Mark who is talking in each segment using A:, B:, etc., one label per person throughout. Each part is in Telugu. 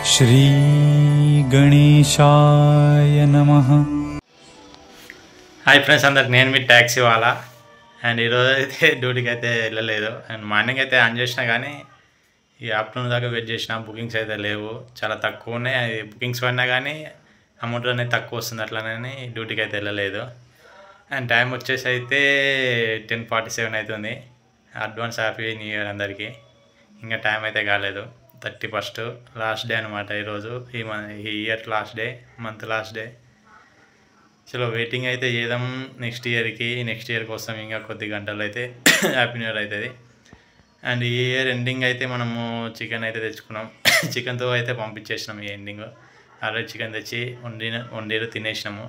A: श्री गणेशाय नमः।
B: हाई फ्रेंड्स अंदर నేను మీ టాక్సీ వాలా అండ్ ఈ రోజు అయితే డ్యూటీకి అయితే వెళ్ళలేదు అండ్ మార్నింగ్ అయితే ఆన్ చేసినా కానీ ఈ ఆఫ్టర్నూన్ దాకా వెయిట్ చేసిన బుకింగ్స్ అయితే లేవు, చాలా తక్కువ ఉన్నాయి. బుకింగ్స్ పడినా కానీ అమౌంట్ అనేది తక్కువ వస్తుంది, అట్లనే డ్యూటీకి అయితే వెళ్ళలేదు. అండ్ టైం వచ్చేసి అయితే 10:47 అవుతుంది. అడ్వాన్స్ హ్యాపీ న్యూ ఇయర్ అందరికీ. ఇంకా టైం అయితే కాలేదు. 31st లాస్ట్ డే అనమాట ఈరోజు, ఈ year last day, month last day. చలో వెయిటింగ్ అయితే చేద్దాం నెక్స్ట్ ఇయర్ కోసం. ఇంకా కొద్ది గంటలు అయితే హ్యాపీ న్యూ ఇయర్ అవుతుంది. అండ్ ఈ ఇయర్ ఎండింగ్ అయితే మనము చికెన్ అయితే తెచ్చుకున్నాం. చికెన్తో అయితే పంపించేసినాం. ఈ ఎండింగ్ ఆల్రెడీ చికెన్ తెచ్చి వండిరు తినేసినాము.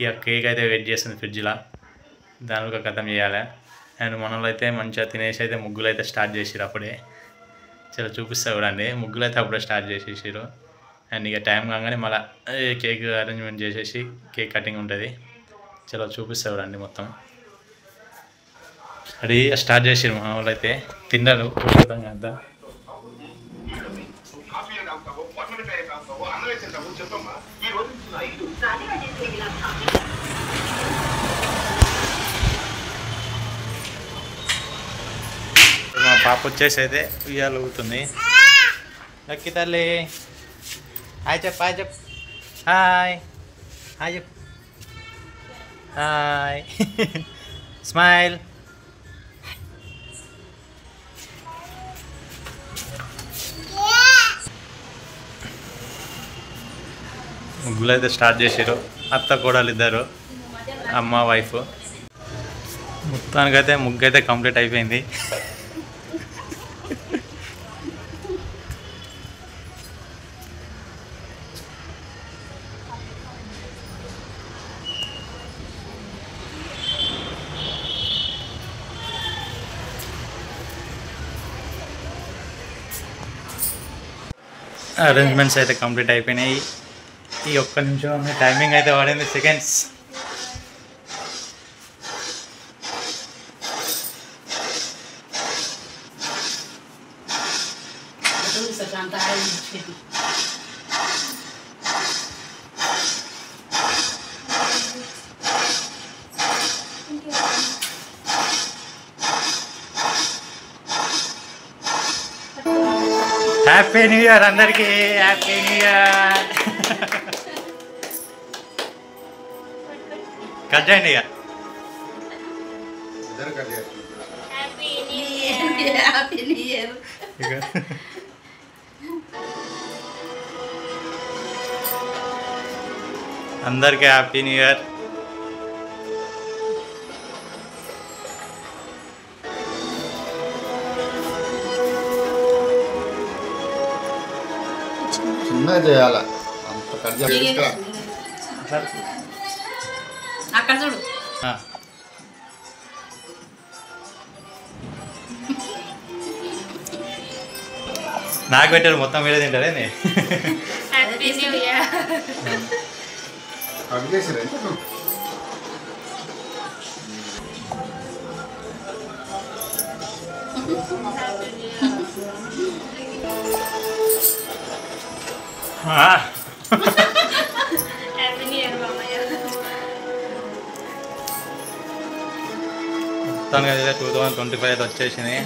B: ఇక కేక్ అయితే వెయిట్ చేస్తుంది ఫ్రిడ్జ్లో, దానిలో ఖతం చేయాలి. అండ్ మనలో అయితే మంచిగా తినేసి అయితే ముగ్గులు అయితే స్టార్ట్ చేసిరు అప్పుడే. చాలా చూపిస్తా చూడండి, ముగ్గులు అయితే అప్పుడే స్టార్ట్ చేసేసారు. అండ్ ఇక టైం కాగానే మళ్ళీ కేక్ అరేంజ్మెంట్ చేసేసి కేక్ కటింగ్ ఉంటుంది. చాలా చూపిస్తా చూడండి మొత్తం. అది స్టార్ట్ చేసారు మా వాళ్ళు అయితే. తిన్నారు అంతా. మా పాప వచ్చేసి అయితే ఉయ్యాలు ఊగుతుంది. లక్కీ తల్లి హాయ్ చెప్పు, హాయ్ చెప్పు, హాయ్ హాయ్ చెప్పు, హాయ్ స్మైల్. ముగ్గులు అయితే స్టార్ట్ చేసారు అత్త కోడలు ఇద్దరు, అమ్మ వైఫ్. మొత్తానికైతే ముగ్గు అయితే కంప్లీట్ అయిపోయింది. అరేంజ్మెంట్స్ అయితే కంప్లీట్ అయిపోయినాయి. ఈ ఒక్క నిమిషం టైమింగ్ అయితే వాడింది సెకండ్స్. హ్యాపీ న్యూ ఇయర్ అందరికీ, హ్యాపీ న్యూ ఇయర్. కట్ చేయండి ఇక. అందరికీ హ్యాపీ న్యూ ఇయర్.
C: చిన్నగా చేయాల
D: అక్కడ చూడు.
B: నాకు పెట్టారు మొత్తం మీరే తింటారే. మొత్తానికి అయితే 2025 అయితే వచ్చేసింది.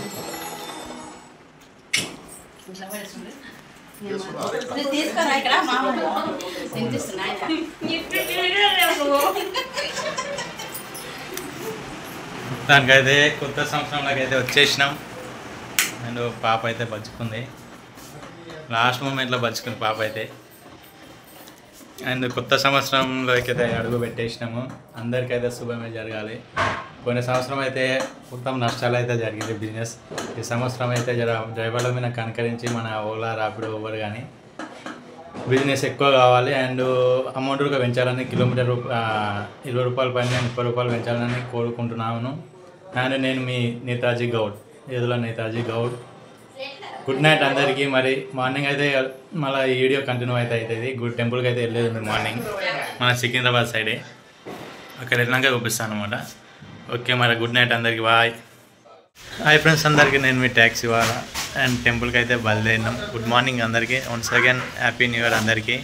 B: మొత్తానికైతే కొత్త సంవత్సరంలోకి అయితే వచ్చేసినాం. అండ్ పాప అయితే బతుకుంది, లాస్ట్ మూమెంట్లో బతుకుంది పాప అయితే. అండ్ కొత్త సంవత్సరంలోకి అయితే అడుగు పెట్టేసినాము. అందరికైతే శుభమే జరగాలి. పోయిన సంవత్సరం అయితే మొత్తం నష్టాలు అయితే జరిగింది బిజినెస్. ఈ సంవత్సరం అయితే డ్రైవర్ల మీద కనకరించి మన ఓలా ర్యాపిడో ఓవర్ కానీ బిజినెస్ ఎక్కువ కావాలి. అండ్ అమౌంట్ కూడా పెంచాలని, కిలోమీటర్ 20 రూపాయల పైన 30 రూపాయలు పెంచాలని కోరుకుంటున్నాను. అండ్ నేను మీ నేతాజీ గౌడ్, ఏదులో నేతాజీ గౌడ్. గుడ్ నైట్ అందరికీ. మరి మార్నింగ్ అయితే మళ్ళీ ఈ వీడియో కంటిన్యూ అయితే అవుతుంది. గుడ్ టెంపుల్కి అయితే వెళ్ళలేదు మార్నింగ్, మన సికింద్రాబాద్ సైడే. అక్కడ వెళ్ళినాక చూపిస్తాను అనమాట. ఓకే మరి గుడ్ నైట్ అందరికీ, బాయ్. హాయ్ ఫ్రెండ్స్, అందరికీ నేను మీ ట్యాక్సీ వాళ్ళ అండ్ టెంపుల్కి అయితే బయలుదేరినాం. గుడ్ మార్నింగ్ అందరికీ. Once again happy new year అందరికీ.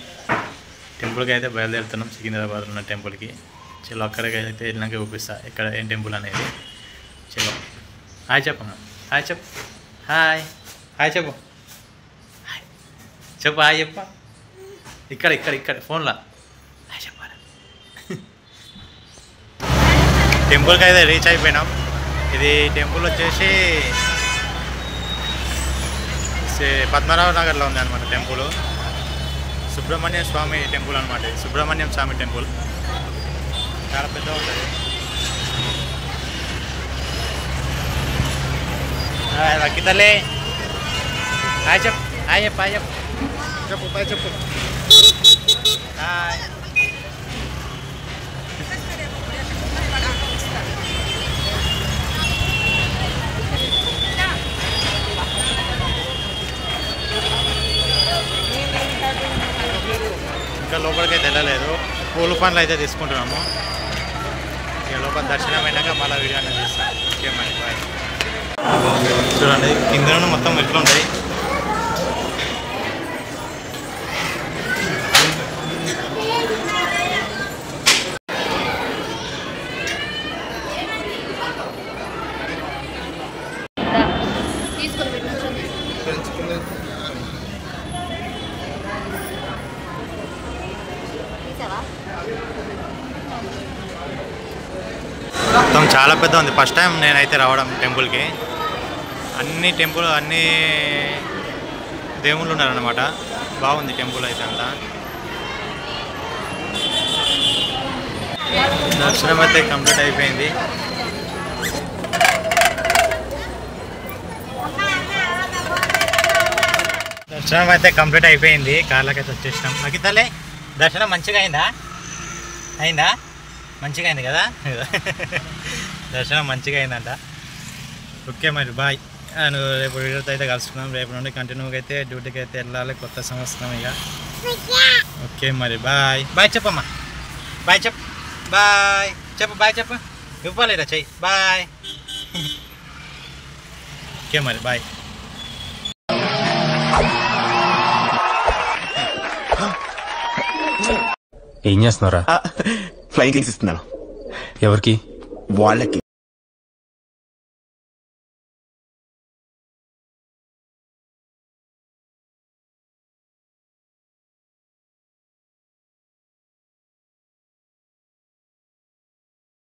B: టెంపుల్కి అయితే బయలుదేరుతున్నాం, సికింద్రాబాద్ ఉన్న టెంపుల్కి. చలో అక్కడికి అయితే వెళ్ళినాక చూపిస్తా ఇక్కడ ఏం టెంపుల్ అనేది. చలో హాయ్ చెప్పమ్మా. హాయ్ చెప్పు. హాయ్ హాయ్ చెప్పు. చెప్పు హాయ్ చెప్ప. ఇక్కడ ఇక్కడ ఇక్కడ ఫోన్లో హాయ్ చెప్పాలి. టెంపుల్కి అయితే రీచ్ అయిపోయినాం. ఇది టెంపుల్ వచ్చేసి పద్మనాభ నగర్లో ఉంది అనమాట. టెంపుల్ సుబ్రహ్మణ్య స్వామి టెంపుల్ అనమాట. సుబ్రహ్మణ్యం స్వామి టెంపుల్ చాలా పెద్దగా ఉంటుంది. రక్కితలే హాయ్ చెప్పు. హాయ్ చెప్పు. హాయ్ చెప్పు. చెప్పు బాయ్ చెప్పు. హాయ్. ఇంకా లోపలికి అయితే వెళ్ళలేదు. పూల పనులు అయితే తీసుకుంటున్నాము. ఇక లోపల దర్శనం అయినాక మళ్ళీ వీడియో అనేది తీస్తాను. ఓకే మరి బాయ్. చూడండి కింద మొత్తం ఎట్లా ఉంటాయి. మొత్తం చాలా పెద్ద ఉంది. ఫస్ట్ టైం నేనైతే రావడం టెంపుల్కి. అన్ని దేవుళ్ళు ఉన్నారన్నమాట. బాగుంది టెంపుల్ అయితే అంతా. దర్శనం అయితే కంప్లీట్ అయిపోయింది. కార్లకైతే వచ్చేసినాం. నకితలే దర్శనం మంచిగా అయిందా? మంచిగా అయింది కదా. దర్శనం మంచిగా అయిందంట. ఓకే మరి బాయ్. రేపు వీడియోతో అయితే కలుసుకున్నాం. రేపు నుండి కంటిన్యూగా అయితే డ్యూటీకి అయితే వెళ్ళాలి. కొత్త సంవత్సరం ఇక. ఓకే మరి బాయ్. బాయ్ చెప్పమ్మా. బాయ్ చెప్పు. బాయ్ చెప్పు. బాయ్ చెప్పు. ఇవ్వలేరా చెయ్యి. బాయ్. ఓకే మరి బాయ్.
A: ఏం చేస్తున్నారా?
C: ఫ్లైయింగ్ కిక్స్ ఇస్తున్నాను.
A: ఎవరికి?
C: వాళ్ళకి.